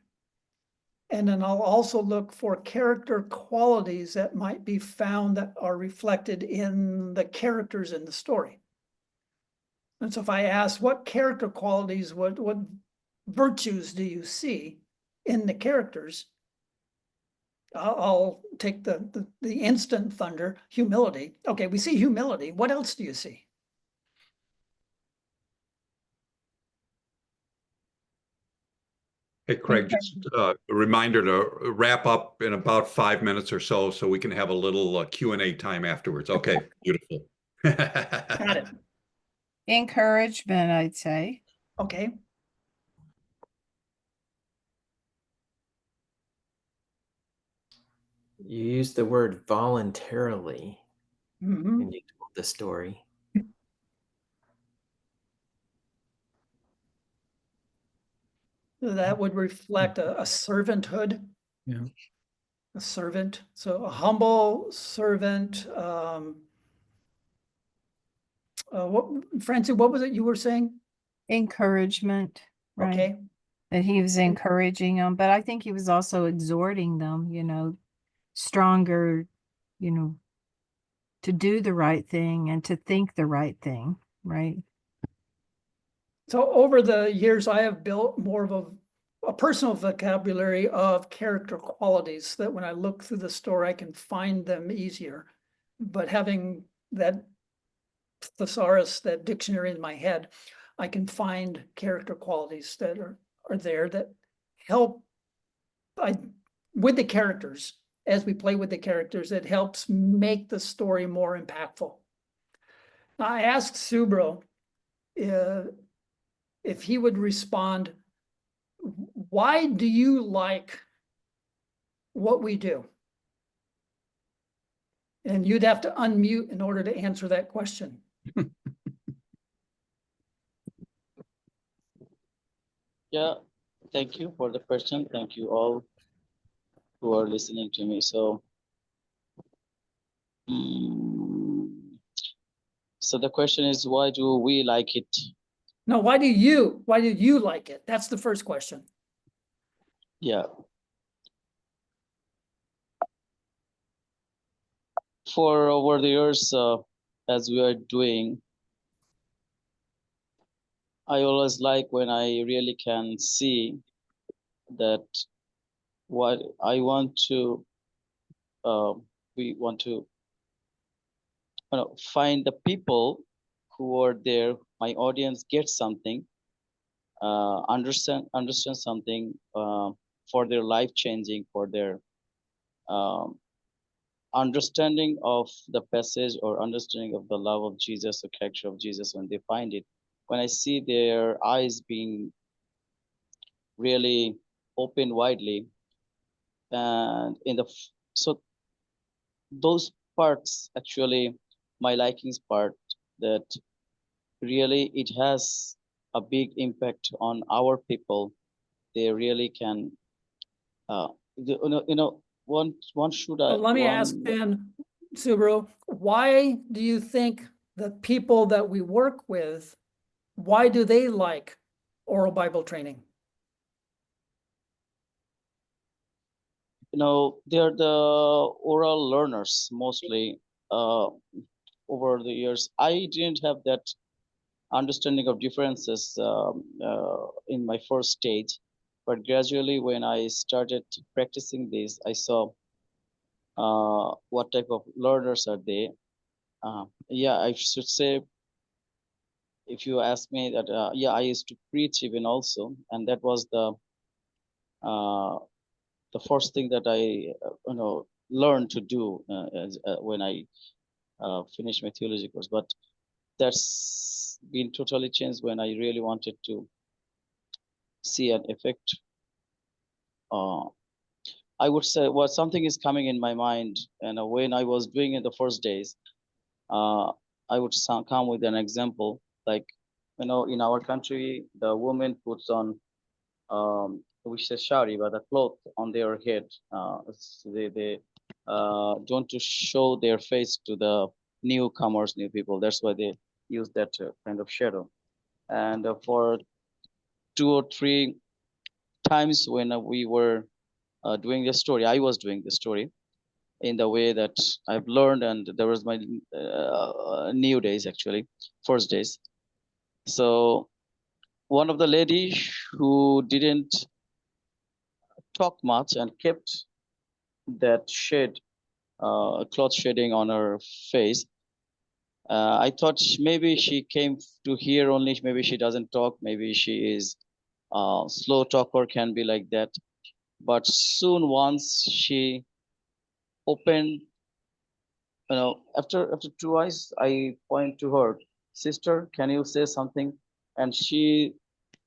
And then I'll also look for character qualities that might be found that are reflected in the characters in the story. And so if I ask what character qualities, what virtues do you see in the characters? I'll take the instant thunder, humility. Okay, we see humility. What else do you see? Hey, Craig, just a reminder to wrap up in about 5 minutes or so we can have a little Q&A time afterwards. Okay, beautiful. Got it. Encouragement, I'd say. Okay. You used the word voluntarily Mhm. when you told the story. So that would reflect a servanthood. Yeah. A servant. So a humble servant. Francie, what was it you were saying? Encouragement, right? Okay. That he was encouraging them, but I think he was also exhorting them, you know, stronger, you know, to do the right thing and to think the right thing, right? So over the years, I have built more of a personal vocabulary of character qualities so that when I look through the story, I can find them easier. But having that thesaurus, that dictionary in my head, I can find character qualities that are there that help with the characters. As we play with the characters, it helps make the story more impactful. I asked Subro if he would respond, why do you like what we do? And you'd have to unmute in order to answer that question. Yeah, thank you for the question. Thank you all who are listening to me. So, so the question is, why do we like it? No, why do you like it? That's the first question. Yeah. For over the years, as we are doing, I always like when I really can see that what I want to, we want to find the people who are there, my audience gets something, understand something for their life changing, for their um, understanding of the passage or understanding of the love of Jesus, the character of Jesus. When they find it, when I see their eyes being really open widely, and so those parts actually my likings part, that really it has a big impact on our people. They really can one should So let me ask then, Subaru, why do you think the people that we work with, why do they like oral Bible training? they're the oral learners mostly. Over the years I didn't have that understanding of differences in my first stage, but gradually when I started practicing this, I saw what type of learners are they. Yeah, I should say, if you ask me that, yeah, I used to preach even also, and that was uh, the first thing that I learned to do when I finished my theology course. But that's been totally changed when I really wanted to see an effect. I would say, well, something is coming in my mind, and when I was doing it the first days, I would come with an example, like, in our country, the woman puts on, we say shari, but a cloth on their head. They don't to show their face to the newcomers, new people. That's why they use that kind of shadow. And for 2 or 3 times when we were doing the story, I was doing the story in the way that I've learned, and there was my new days, actually, first days. So one of the ladies who didn't talk much and kept that shade, cloth shading on her face. I thought maybe she came to hear only, maybe she doesn't talk, maybe she is slow talker, can be like that. But soon once she opened, after 2 eyes, I point to her, sister, can you say something? And she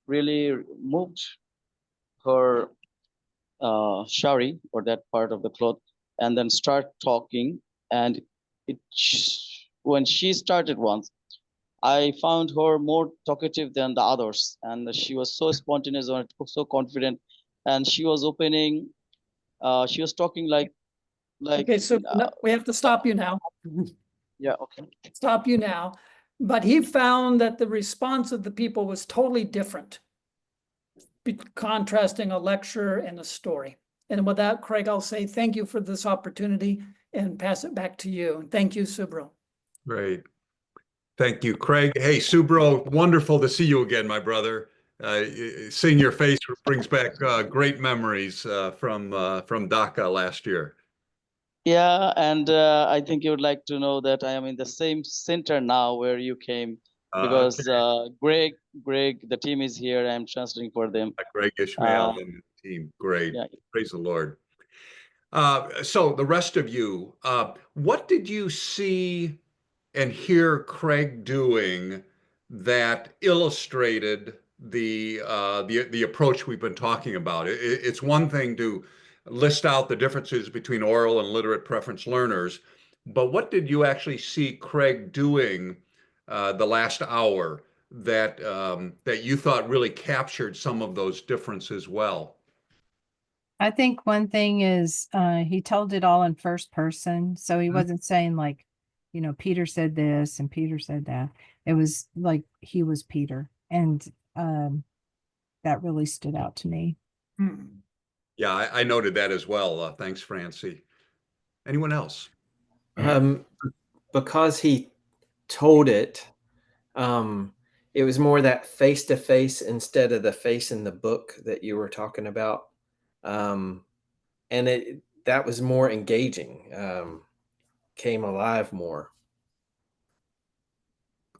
really moved her shari, or that part of the cloth, and then start talking. And when she started once, I found her more talkative than the others, and she was so spontaneous and so confident, and she was opening. She was talking like. Okay, so no, we have to stop you now. Yeah. Okay. Stop you now. But he found that the response of the people was totally different, contrasting a lecture and a story. And with that, Craig, I'll say thank you for this opportunity and pass it back to you. Thank you, Subro. Great. Thank you, Craig. Hey, Subro, wonderful to see you again, my brother. Seeing your face brings back great memories from Dhaka last year. Yeah, and I think you would like to know that I am in the same center now where you came, because Greg, the team is here. I'm translating for them. Greg Ishmael and the team. Great. Yeah. Praise the Lord. So the rest of you, what did you see and hear Craig doing that illustrated the approach we've been talking about? It's one thing to list out the differences between oral and literate preference learners, but what did you actually see Craig doing the last hour that that you thought really captured some of those differences well? I think one thing is he told it all in first person. So he wasn't saying like, Peter said this and Peter said that. It was like he was Peter. And that really stood out to me. Yeah, I noted that as well. Thanks, Francie. Anyone else? Because he told it, it was more that face to face instead of the face in the book that you were talking about. And that was more engaging, came alive more.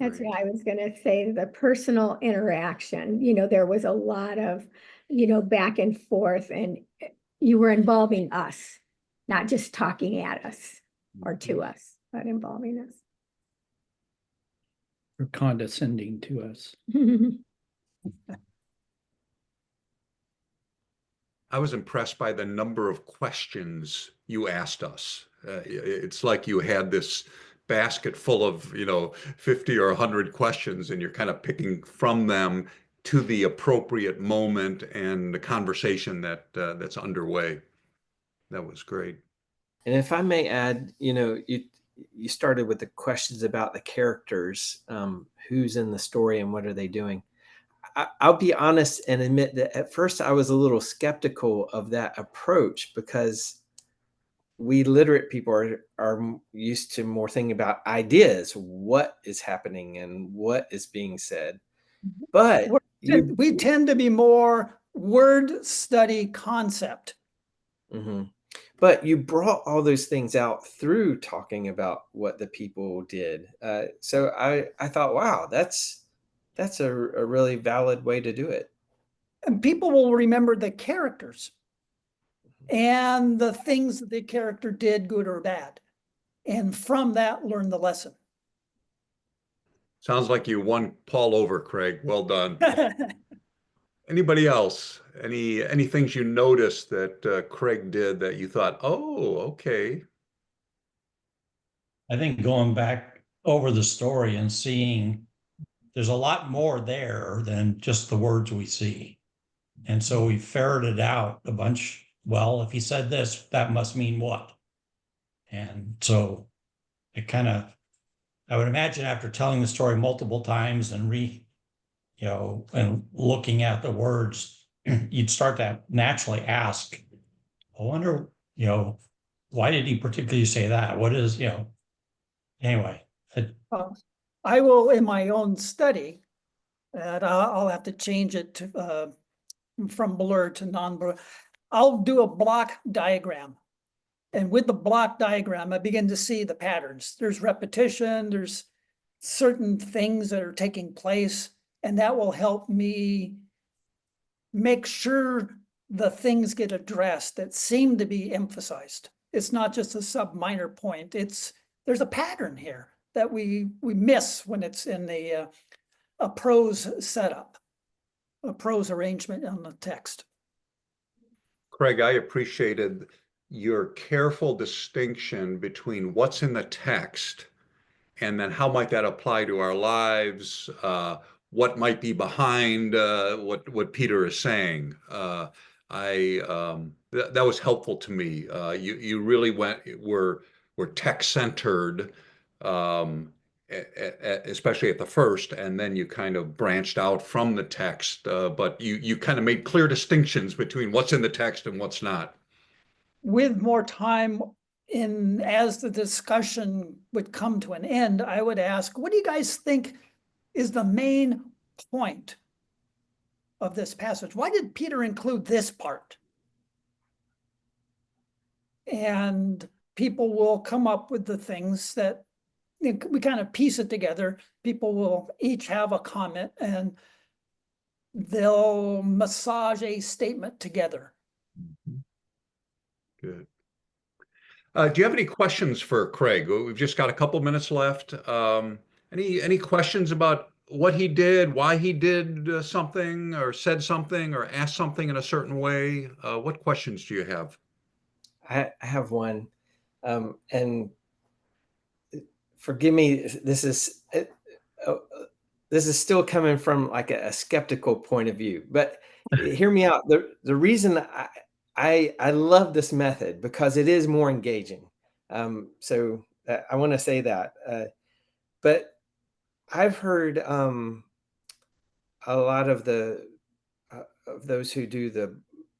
That's what I was going to say, the personal interaction. There was a lot of, back and forth, and you were involving us, not just talking at us or to us, but involving us. Or condescending to us. I was impressed by the number of questions you asked us. It's like you had this basket full of, 50 or 100 questions, and you're kind of picking from them to the appropriate moment and the conversation that's underway. That was great. And if I may add, you started with the questions about the characters, who's in the story and what are they doing. I'll be honest and admit that at first I was a little skeptical of that approach, because we literate people are used to more thinking about ideas, what is happening and what is being said. But we tend to be more word study concept. But you brought all those things out through talking about what the people did. So I thought, wow, that's a really valid way to do it. And people will remember the characters and the things that the character did, good or bad. And from that, learn the lesson. Sounds like you won Paul over, Craig. Well done. Anybody else? Any things you noticed that Craig did that you thought, oh, okay. I think going back over the story and seeing there's a lot more there than just the words we see. And so we ferreted out a bunch. Well, if he said this, that must mean what? And so it kind of, I would imagine after telling the story multiple times and and looking at the words, you'd start to naturally ask, I wonder, why did he particularly say that? What is, anyway. I will, in my own study, and I'll have to change it to, from blur to non-blur. I'll do a block diagram. And with the block diagram, I begin to see the patterns. There's repetition, there's certain things that are taking place, and that will help me make sure the things get addressed that seem to be emphasized. It's not just a sub minor point. There's a pattern here that we miss when it's in the a prose setup, a prose arrangement on the text. Craig, I appreciated your careful distinction between what's in the text and then how might that apply to our lives, what might be behind what Peter is saying. That was helpful to me. You really were text centered, especially at the first, and then you kind of branched out from the text, but you kind of made clear distinctions between what's in the text and what's not. With more time as the discussion would come to an end, I would ask, what do you guys think is the main point of this passage? Why did Peter include this part? And people will come up with the things that we kind of piece it together. People will each have a comment and they'll massage a statement together. Good. Do you have any questions for Craig? We've just got a couple minutes left. Any questions about what he did, why he did something or said something or asked something in a certain way? What questions do you have? I have one, and forgive me. This is still coming from like a skeptical point of view, but hear me out. The reason I love this method because it is more engaging. So I want to say that, but I've heard a lot of of those who do the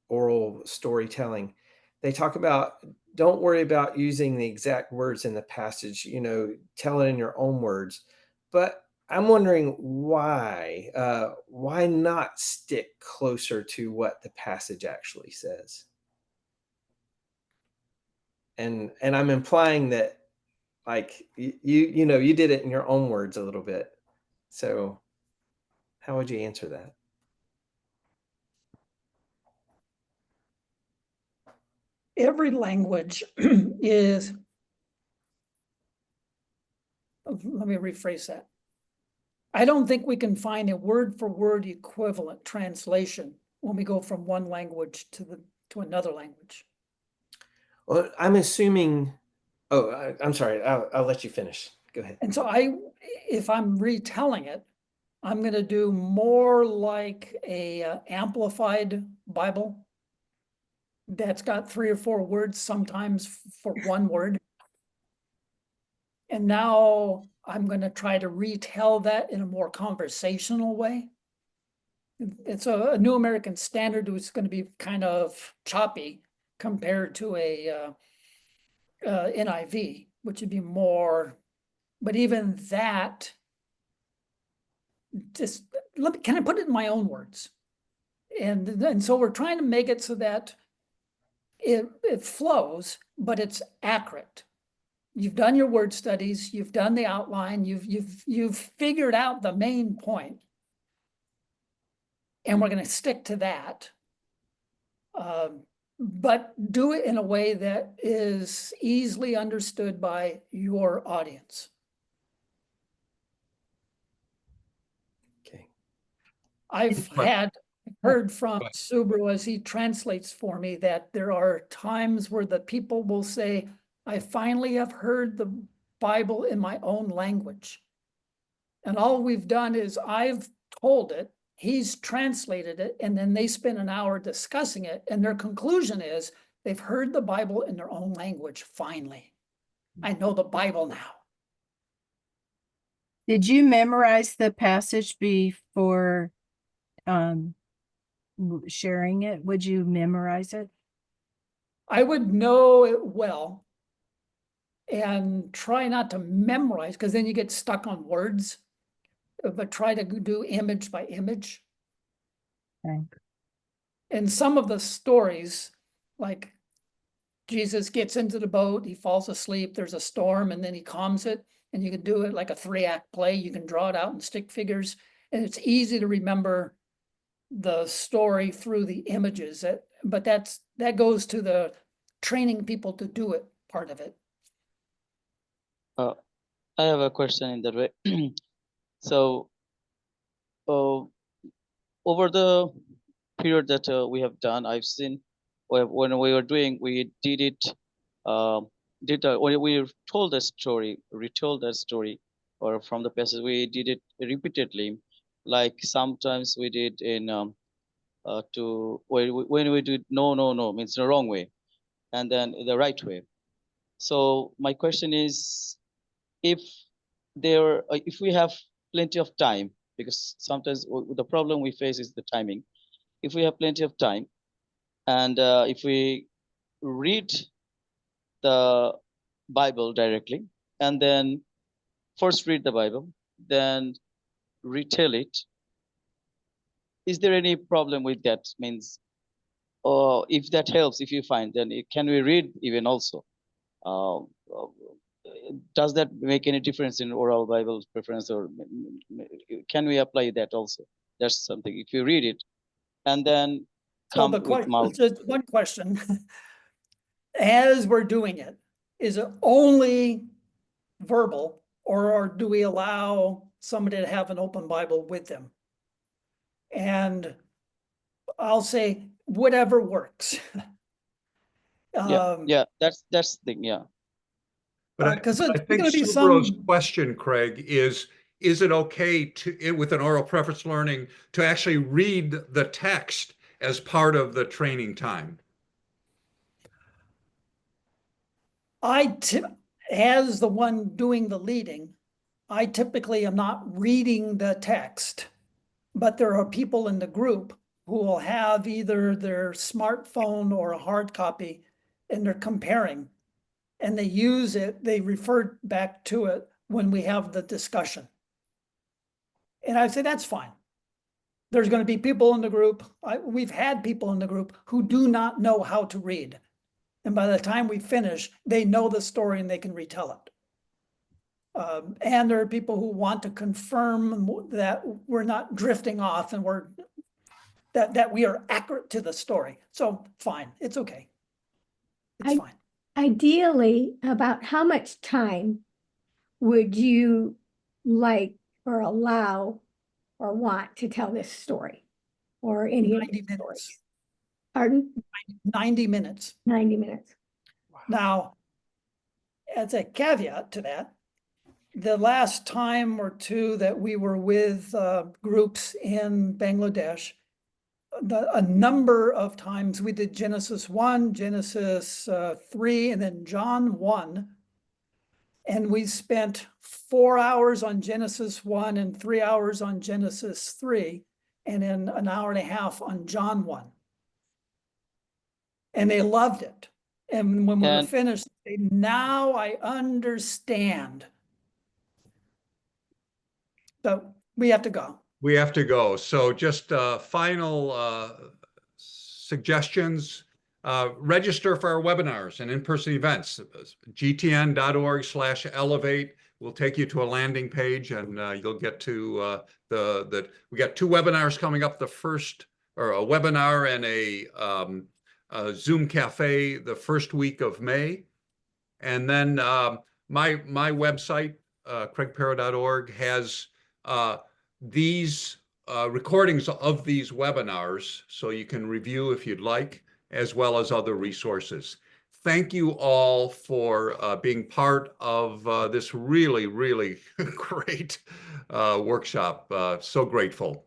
oral storytelling. They talk about don't worry about using the exact words in the passage. Tell it in your own words. But I'm wondering why not stick closer to what the passage actually says? And I'm implying that like you did it in your own words a little bit. So how would you answer that? Every language is, let me rephrase that. I don't think we can find a word for word equivalent translation when we go from one language to another language. Well, I'm assuming. Oh, I'm sorry. I'll let you finish. Go ahead. And so if I'm retelling it, I'm going to do more like a amplified Bible that's got 3 or 4 words, sometimes for one word. And now I'm going to try to retell that in a more conversational way. It's a New American Standard, which is going to be kind of choppy compared to a NIV, which would be more, but even that, can I put it in my own words? And so we're trying to make it so that it flows, but it's accurate. You've done your word studies, you've done the outline, you've figured out the main point. And we're going to stick to that. But do it in a way that is easily understood by your audience. Okay. I've had heard from But- Subru as he translates for me that there are times where the people will say, I finally have heard the Bible in my own language. And all we've done is I've told it, he's translated it, and then they spend an hour discussing it. And their conclusion is they've heard the Bible in their own language, finally. I know the Bible now. Did you memorize the passage before sharing it? Would you memorize it? I would know it well and try not to memorize, because then you get stuck on words, but try to do image by image. Okay. And some of the stories, like Jesus gets into the boat, he falls asleep, there's a storm, and then he calms it, and you can do it like a 3-act play. You can draw it out in stick figures, and it's easy to remember the story through the images. But that goes to the training people to do it part of it. I have a question in that way. So, over the period that we have done, I've seen when we were doing, we did it, when we told the story, retold that story, or from the passage, we did it repeatedly. Like sometimes we did in when we did no means the wrong way, and then the right way. So my question is, if we have plenty of time, because sometimes the problem we face is the timing. If we have plenty of time, and if we read the Bible directly, and then first read the Bible, then retell it, is there any problem with that? Means, or if that helps, if you find, then can we read even also? Does that make any difference in oral Bible preference, or can we apply that also? That's something. If you read it and then So come the with question, mouth. just one question. As we're doing it, is it only verbal, or do we allow somebody to have an open Bible with them? And I'll say whatever works. Yeah, that's the thing. Yeah. But Because I it's think going to be Subro's some. question, Craig, is it okay to, with an oral preference learning, to actually read the text as part of the training time? As the one doing the leading, I typically am not reading the text, but there are people in the group who will have either their smartphone or a hard copy, and they're comparing, and they use it, they refer back to it when we have the discussion. And I say, that's fine. There's going to be people in the group, we've had people in the group who do not know how to read. And by the time we finish, they know the story and they can retell it. And there are people who want to confirm that we're not drifting off and that we are accurate to the story. So fine, it's okay. It's fine. Ideally, about how much time would you like or allow or want to tell this story or any of 90 these minutes. stories? Pardon? 90 minutes. 90 minutes. Now, as a caveat to that, the last time or two that we were with groups in Bangladesh, a number of times we did Genesis 1, Genesis 3, and then John 1. And we spent 4 hours on Genesis 1 and 3 hours on Genesis 3, and then an hour and a half on John 1. And they loved it. And when we were finished, they said, now I understand. So we have to go. We have to go. So just final suggestions. Register for our webinars and in-person events. gtn.org/elevate will take you to a landing page, and you'll get to we got 2 webinars coming up. The first, or a webinar and a Zoom cafe, the first week of May. And then my website, craigpero.org, has these recordings of these webinars, so you can review if you'd like, as well as other resources. Thank you all for being part of this really, really great workshop. So grateful.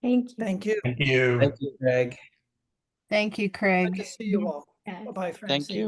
Thank you. Thank you. Thank you. Thank you, Greg. Thank you, Good Craig. to see you all. Yes. Bye-bye, Thank Francine. you.